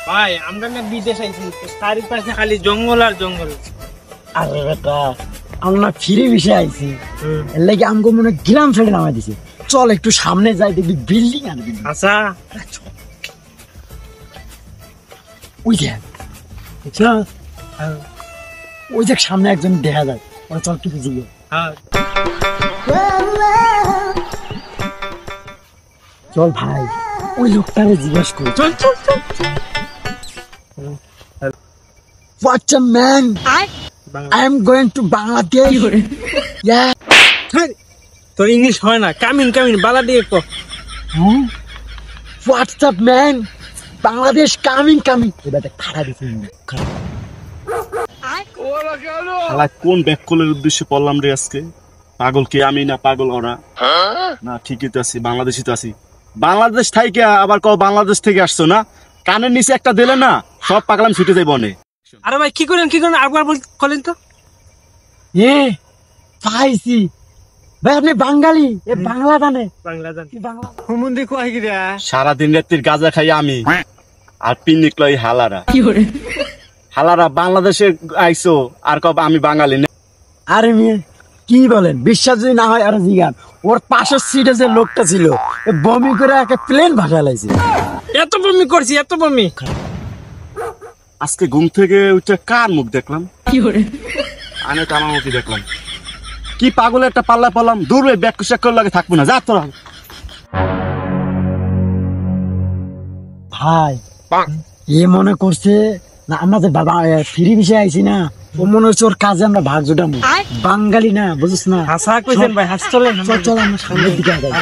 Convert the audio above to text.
ভাই আমরা না বিদেশ আইছি, চারিপাশে খালি জঙ্গল আর জঙ্গল। আরে বেটা আমরা ফিরে বেশি আইছি, এর লাগে আমগো মনে গ্রাম ছেড়ে নামাই দিছে। চল একটু সামনে যাই, দেখবি বিল্ডিং আর বিল্ডিং। আচ্ছা ওই দেখ, বুঝছো? ওই দেখ সামনে একজন দেখা যায়, ওরা চল কিছু জিগে। হ্যাঁ চল ভাই ওই লোকটারে জিজ্ঞেস করি। চল চল চল। What's a man? I am going to Bangladesh. Yeah. তোর ইংলিশ হয় না, কামিন কামিন বালা দিয়ে কো। What's up man? Bangladesh coming. এবার দেখ খাড়া দিছি। শালা কোন ব্যাককলের উদ্দেশ্যে পড়লাম রে আজকে? পাগল কে আমি না পাগল ওরা? না ঠিকই তো আছি, বাংলাদেশি তো আছি। বাংলাদেশ থেকে আবার কও বাংলাদেশ থেকে আসছো না? কানের নিচে একটা দিলে না সব পাগলাম ছুটে যাই বনে। আরে ভাই কি করেন আরেকবার বলেন তো। পাইছি ভাই, আপনি বাঙালি? এ বাংলা জানে? বাংলা জান কি বাংলা? হুমুন্দি কয় কি রে? সারাদিন রাত্রির গাঁজা খাই আমি আর পিকনিক লই হালারা। হালারা বাংলাদেশে আইছো আর কব আমি বাঙালি না। আরে মেয়ে কি বলেন, বিশ্বাস যদি না হয় আর জিগান। ওর পাশের সিটে যে লোকটা ছিল বমি করে একটা প্লেন ভাসায় লাইছে। এত বমি করছি, এত বমি। আজকে ঘুম থেকে উঠে কার মুখ দেখলাম? আনে তো আমার মুখই দেখলাম। কি পাগলের একটা পাল্লা পড়লাম, দূরে ব্যাক করে লাগে থাকবো না, যা তোরা। ভাই এ মনে করছে না আমরা যে বাবা ফ্রি বিষয়ে আইছি না, ও মনে হচ্ছে ওর কাজে আমরা ভাগ জোটাবো। বাঙালি না, বুঝিস না? হাসা কইছেন ভাই, হাস চলেন। চল চল আমরা সামনের দিকে আগাই।